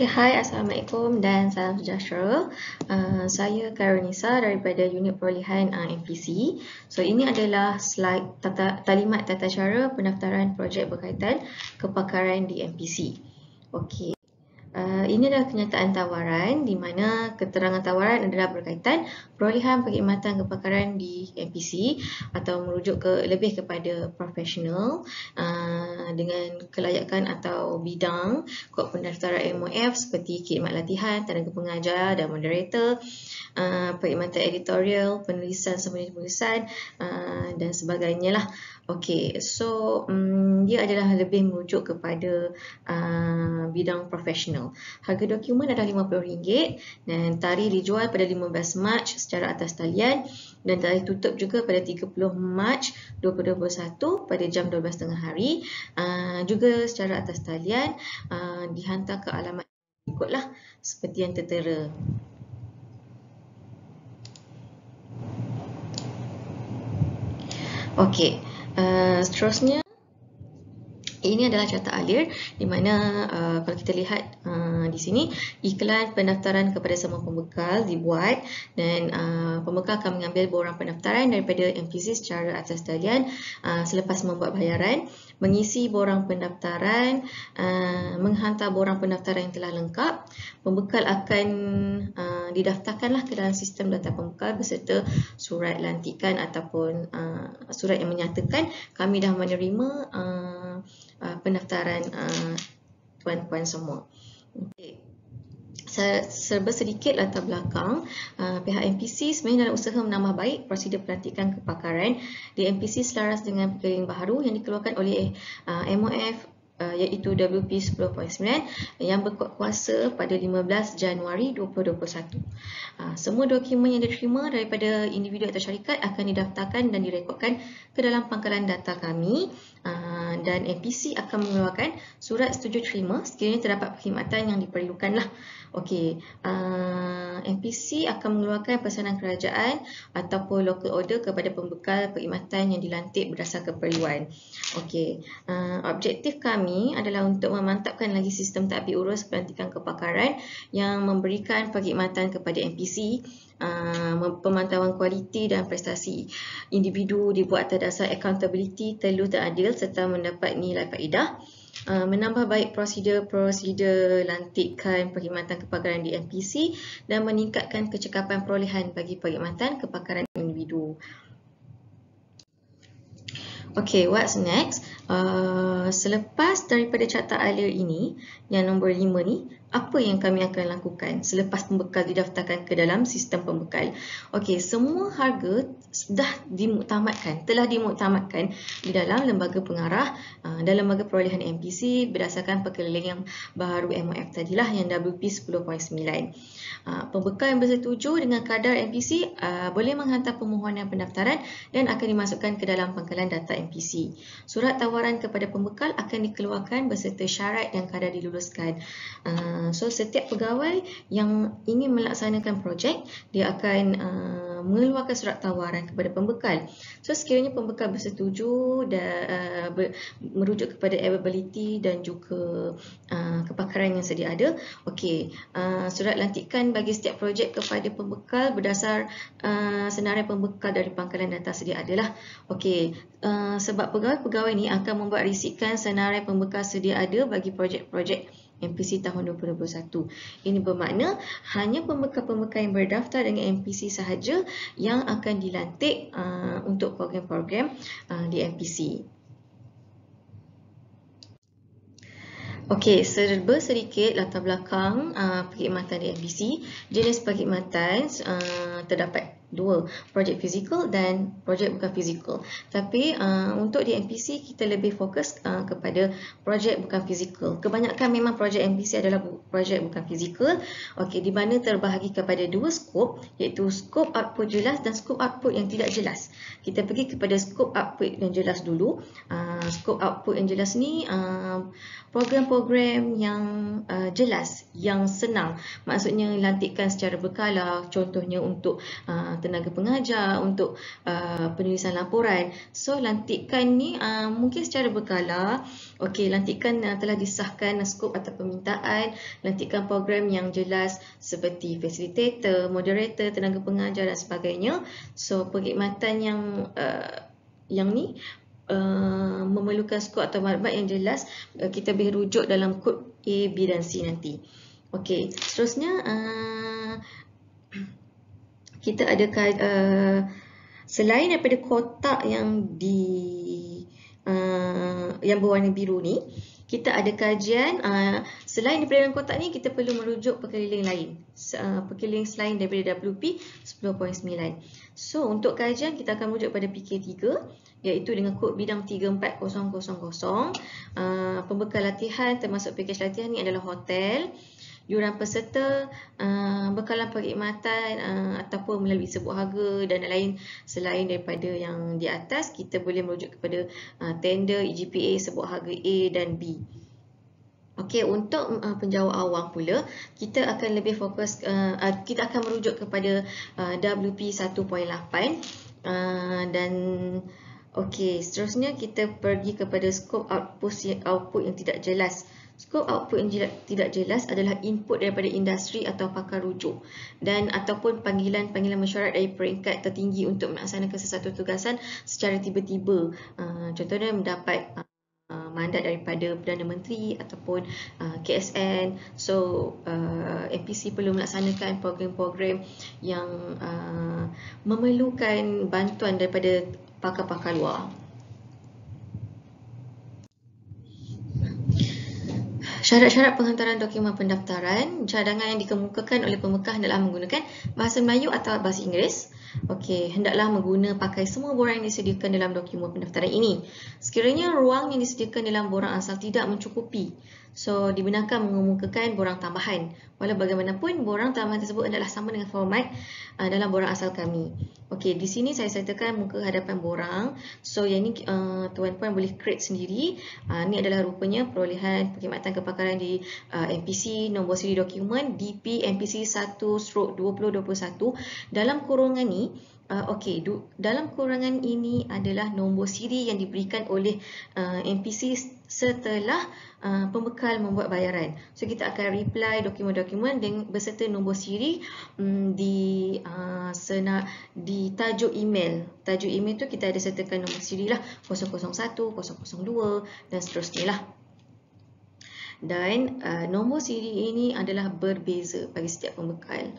Okay, hai, Assalamualaikum dan salam sejahtera. Saya Karunisa daripada Unit Perolehan MPC. So, ini adalah slide talimat tata cara pendaftaran projek berkaitan kepakaran di MPC. Okey. Ini adalah kenyataan tawaran di mana keterangan tawaran adalah berkaitan perolehan perkhidmatan kepakaran di MPC atau merujuk lebih kepada profesional dengan kelayakan atau bidang kod pendaftaran MOF seperti khidmat latihan, tenaga pengajar dan moderator, perkhidmatan editorial, penulisan sembunyi penulisan dan sebagainya lah. Okey, so dia adalah lebih merujuk kepada bidang profesional. Harga dokumen adalah RM50 dan tarikh dijual pada 15 Mac secara atas talian dan tarikh tutup juga pada 30 Mac 2021 pada jam 12 tengah hari. Juga secara atas talian dihantar ke alamat ikutlah seperti yang tertera. Okey. Seterusnya, ini adalah carta alir di mana kalau kita lihat di sini iklan pendaftaran kepada semua pembekal dibuat dan pembekal akan mengambil borang pendaftaran daripada MPC secara atas talian selepas membuat bayaran, mengisi borang pendaftaran, menghantar borang pendaftaran yang telah lengkap. Pembekal akan didaftarkanlah ke dalam sistem data pembekal beserta surat lantikan ataupun surat yang menyatakan kami dah menerima pendaftaran tuan-puan semua. Okay. Serba sedikit latar belakang, pihak MPC sebenarnya dalam usaha menambah baik prosedur pelantikan kepakaran di MPC selaras dengan perkara baru yang dikeluarkan oleh MOF iaitu WP 10.9 yang berkod kuasa pada 15 Januari 2021. Semua dokumen yang diterima daripada individu atau syarikat akan didaftarkan dan direkodkan ke dalam pangkalan data kami dan MPC akan mengeluarkan surat setuju terima sekiranya terdapat perkhidmatan yang diperlukanlah. Okey, MPC akan mengeluarkan pesanan kerajaan ataupun local order kepada pembekal perkhidmatan yang dilantik berdasar keperluan. Okey, objektif kami adalah untuk memantapkan lagi sistem tadbir urus pelantikan kepakaran yang memberikan perkhidmatan kepada MPC. Pemantauan kualiti dan prestasi individu dibuat atas dasar accountability, telus dan adil serta mendapat nilai faedah. Menambah baik prosedur lantikan perkhidmatan kepakaran di MPC dan meningkatkan kecekapan perolehan bagi perkhidmatan kepakaran individu. Okay, what's next? Selepas daripada carta alir ini, yang nombor 5 ni, apa yang kami akan lakukan selepas pembekal didaftarkan ke dalam sistem pembekal? Okey, semua harga telah dimuktamadkan di dalam lembaga pengarah dan lembaga perolehan MPC berdasarkan perkeliling yang baharu MOF tadilah yang WP 10.9. Pembekal yang bersetuju dengan kadar MPC boleh menghantar permohonan pendaftaran dan akan dimasukkan ke dalam pangkalan data MPC. Surat tawaran kepada pembekal akan dikeluarkan beserta syarat dan kadar diluluskan. So, setiap pegawai yang ingin melaksanakan projek, dia akan mengeluarkan surat tawaran kepada pembekal. So, sekiranya pembekal bersetuju dan merujuk kepada ability dan juga kepakaran yang sedia ada, okey, surat lantikan bagi setiap projek kepada pembekal berdasar senarai pembekal dari pangkalan data sedia adalah. Okey, sebab pegawai-pegawai ini akan membuat risikan senarai pembekal sedia ada bagi projek-projek MPC tahun 2021. Ini bermakna hanya pembekal-pembekal yang berdaftar dengan MPC sahaja yang akan dilantik untuk program-program di MPC. Okey, serba sedikit latar belakang perkhidmatan di MPC. Jenis perkhidmatan terdapat dua, projek fizikal dan projek bukan fizikal. Tapi untuk di MPC kita lebih fokus kepada projek bukan fizikal. Kebanyakan memang projek MPC adalah projek bukan fizikal. Okey, di mana terbahagi kepada dua skop, iaitu skop output jelas dan skop output yang tidak jelas. Kita pergi kepada skop output yang jelas dulu. Skop output yang jelas ni program-program yang jelas, yang senang. Maksudnya lantikan secara berkala, contohnya untuk tenaga pengajar, untuk penulisan laporan. So lantikan ni mungkin secara berkala. Okey, lantikan telah disahkan skop atau permintaan, lantikan program yang jelas seperti facilitator, moderator, tenaga pengajar dan sebagainya. So perkhidmatan yang ni memerlukan skop atau maklumat yang jelas, kita boleh rujuk dalam kod A, B dan C nanti. Okey, seterusnya kita ada selain daripada kotak yang yang berwarna biru ni, kita ada kajian. Selain daripada dalam kotak ni, kita perlu merujuk perkeliling lain, perkeliling selain daripada WP 10.9. So untuk kajian kita akan merujuk pada PK3, iaitu dengan kod bidang 34000. Pembekal latihan termasuk pakej latihan ni adalah hotel, yuran peserta, bekalan perkhidmatan ataupun melalui sebuah harga dan lain. Selain daripada yang di atas, kita boleh merujuk kepada tender, EGPA, sebuah harga A dan B. Okey, untuk penjawab awam pula, kita akan lebih fokus, kita akan merujuk kepada WP 1.8 dan okey, seterusnya kita pergi kepada skop output yang tidak jelas. Skop output yang tidak jelas adalah input daripada industri atau pakar rujuk dan ataupun panggilan mesyuarat dari peringkat tertinggi untuk melaksanakan sesuatu tugasan secara tiba-tiba. Contohnya mendapat mandat daripada Perdana Menteri ataupun KSN. So MPC perlu melaksanakan program-program yang memerlukan bantuan daripada pakar-pakar luar. Syarat-syarat penghantaran dokumen pendaftaran. Cadangan yang dikemukakan oleh pembekal hendaklah menggunakan bahasa Melayu atau bahasa Inggeris. Okey, hendaklah pakai semua borang yang disediakan dalam dokumen pendaftaran ini. Sekiranya ruang yang disediakan dalam borang asal tidak mencukupi, so dibenarkan mengemukakan borang tambahan. Walau bagaimanapun, borang tambahan tersebut hendaklah sama dengan format dalam borang asal kami. Okey, di sini saya sertakan muka hadapan borang. So yang ni tuan-puan boleh create sendiri. Ni adalah rupanya perolehan perkhidmatan kepakaran di MPC, nombor siri dokumen DP MPC 1/2021. Dalam kurungan ni, dalam kurangan ini adalah nombor siri yang diberikan oleh MPC setelah pembekal membuat bayaran. So kita akan reply dokumen-dokumen dengan beserta nombor siri di tajuk email. Tajuk email tu kita ada sertakan nombor siri lah 001, 002 dan seterusnya lah. Dan nombor siri ini adalah berbeza bagi setiap pembekal.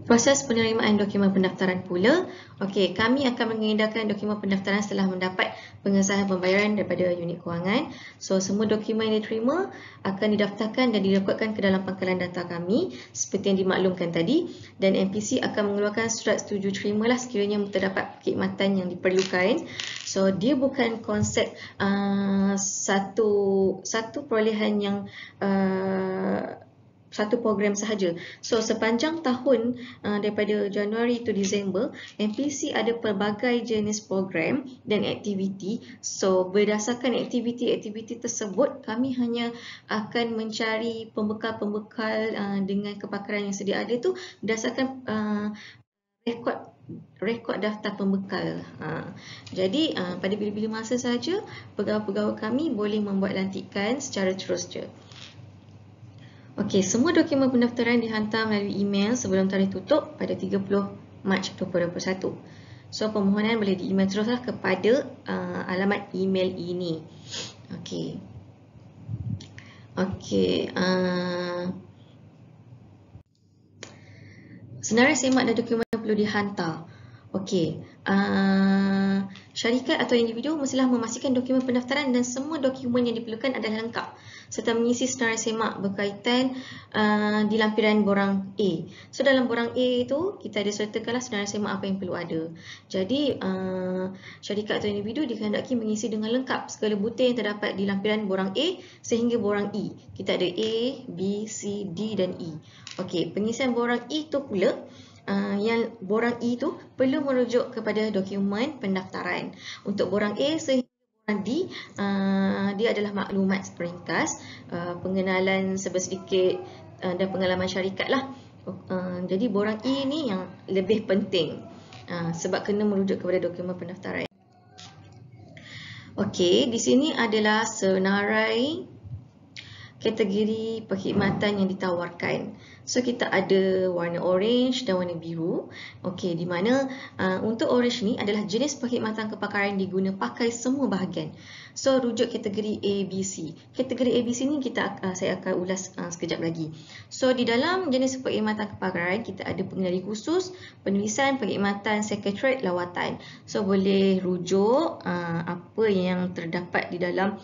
Proses penerimaan dokumen pendaftaran pula. Okey, kami akan mengedarkan dokumen pendaftaran setelah mendapat pengesahan pembayaran daripada unit kewangan. So, semua dokumen yang diterima akan didaftarkan dan direkodkan ke dalam pangkalan data kami seperti yang dimaklumkan tadi, dan MPC akan mengeluarkan surat setuju terimalah sekiranya terdapat perkhidmatan yang diperlukan. So, dia bukan konsep satu perolehan yang satu program sahaja. So sepanjang tahun daripada Januari to Disember, MPC ada pelbagai jenis program dan aktiviti. So berdasarkan aktiviti-aktiviti tersebut, kami hanya akan mencari pembekal-pembekal dengan kepakaran yang sedia ada tu berdasarkan rekod daftar pembekal. Jadi pada bila-bila masa saja pegawai-pegawai kami boleh membuat lantikan secara terus je. Okey, semua dokumen pendaftaran dihantar melalui email sebelum tarikh tutup pada 30 Mac 2021. So permohonan boleh di-email teruslah kepada alamat email ini. Okey. Senarai semak dan dokumen perlu dihantar. Okey, syarikat atau individu mestilah memastikan dokumen pendaftaran dan semua dokumen yang diperlukan adalah lengkap serta mengisi senarai semak berkaitan di lampiran borang A. So dalam borang A itu kita ada sertakanlah senarai semak apa yang perlu ada. Jadi syarikat atau individu dikehendaki mengisi dengan lengkap segala butir yang terdapat di lampiran borang A sehingga borang E. Kita ada A, B, C, D dan E. Okey, pengisian borang E itu pula yang borang E itu perlu merujuk kepada dokumen pendaftaran. Untuk borang A sehingga borang D, dia adalah maklumat peringkas, pengenalan sedikit dan pengalaman syarikat lah. Jadi borang E ni yang lebih penting sebab kena merujuk kepada dokumen pendaftaran. Okey, di sini adalah senarai kategori perkhidmatan yang ditawarkan. So kita ada warna orange dan warna biru. Okey, di mana untuk orange ni adalah jenis perkhidmatan kepakaran diguna pakai semua bahagian. So rujuk kategori ABC. Kategori ABC ni saya akan ulas sekejap lagi. So di dalam jenis perkhidmatan kepakaran kita ada pengendali khusus, penulisan, perkhidmatan sekretariat, lawatan. So boleh rujuk apa yang terdapat di dalam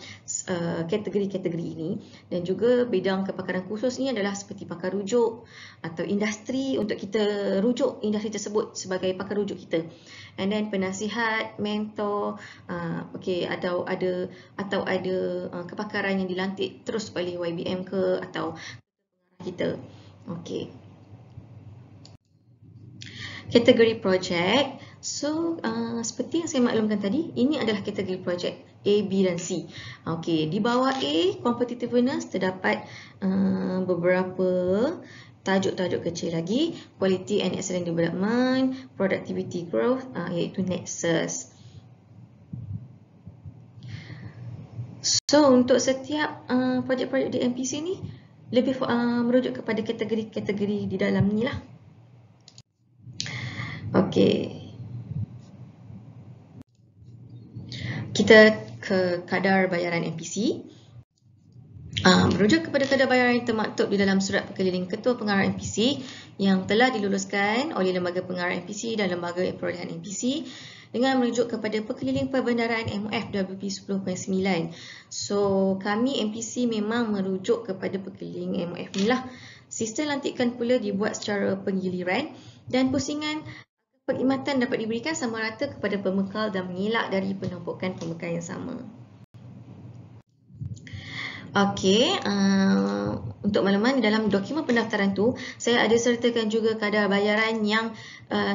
kategori-kategori ini. Dan juga bidang kepakaran khusus ni adalah seperti pakar rujuk atau industri untuk kita rujuk industri tersebut sebagai pakar rujuk kita. And then penasihat, mentor, atau ada kepakaran yang dilantik terus oleh YBM ke atau pengarah kita. Okey. Kategori projek. So, seperti yang saya maklumkan tadi, ini adalah kategori projek A, B dan C. Okey, di bawah A, competitiveness, terdapat beberapa tajuk-tajuk kecil lagi. Quality and excellent development, productivity growth, iaitu Nexus. So, untuk setiap projek-projek di MPC ni, lebih merujuk kepada kategori-kategori di dalam ni lah. Okey. Kita ke kadar bayaran MPC. Merujuk kepada kadar bayaran yang termaktub di dalam surat perkeliling Ketua Pengarah MPC yang telah diluluskan oleh Lembaga Pengarah MPC dan Lembaga Perolehan MPC dengan merujuk kepada perkeliling perbendaharaan MOF WP 10.9. So, kami MPC memang merujuk kepada perkeliling MOF ni lah. Sistem lantikan pula dibuat secara penggiliran dan pusingan perkhidmatan dapat diberikan sama rata kepada pembekal dan mengelak dari penumpukan pembekal yang sama. Okey, untuk makluman dalam dokumen pendaftaran tu, saya ada sertakan juga kadar bayaran yang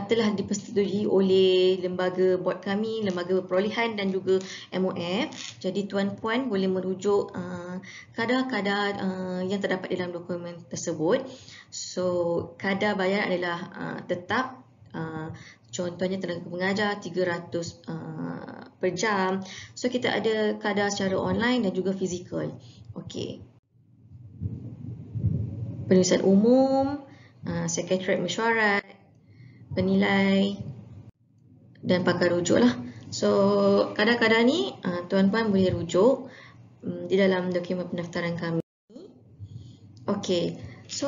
telah dipersetujui oleh lembaga bot kami, lembaga perolehan dan juga MOF. Jadi tuan-puan boleh merujuk kadar-kadar yang terdapat dalam dokumen tersebut. So, kadar bayaran adalah tetap. Contohnya tenaga pengajar 300 per jam. So kita ada kadar secara online dan juga fizikal. Okey. Penulisan umum, sekretariat mesyuarat, penilai dan pakar rujuk lah. So kadar-kadar ni tuan-puan boleh rujuk di dalam dokumen pendaftaran kami. Okey. So,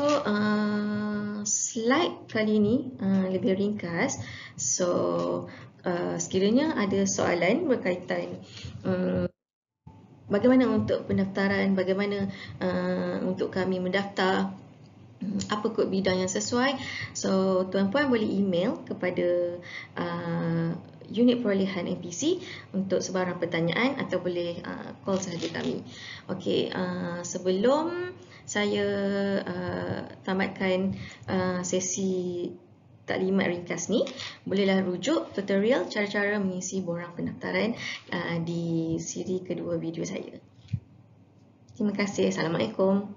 slide kali ini lebih ringkas. So, sekiranya ada soalan berkaitan bagaimana untuk pendaftaran, bagaimana untuk kami mendaftar, apa kod bidang yang sesuai. So, tuan-puan boleh email kepada unit perolehan MPC untuk sebarang pertanyaan atau boleh call sahaja kami. Okey, sebelum saya tamatkan sesi taklimat ringkas ni, bolehlah rujuk tutorial cara-cara mengisi borang pendaftaran di siri kedua video saya. Terima kasih. Assalamualaikum.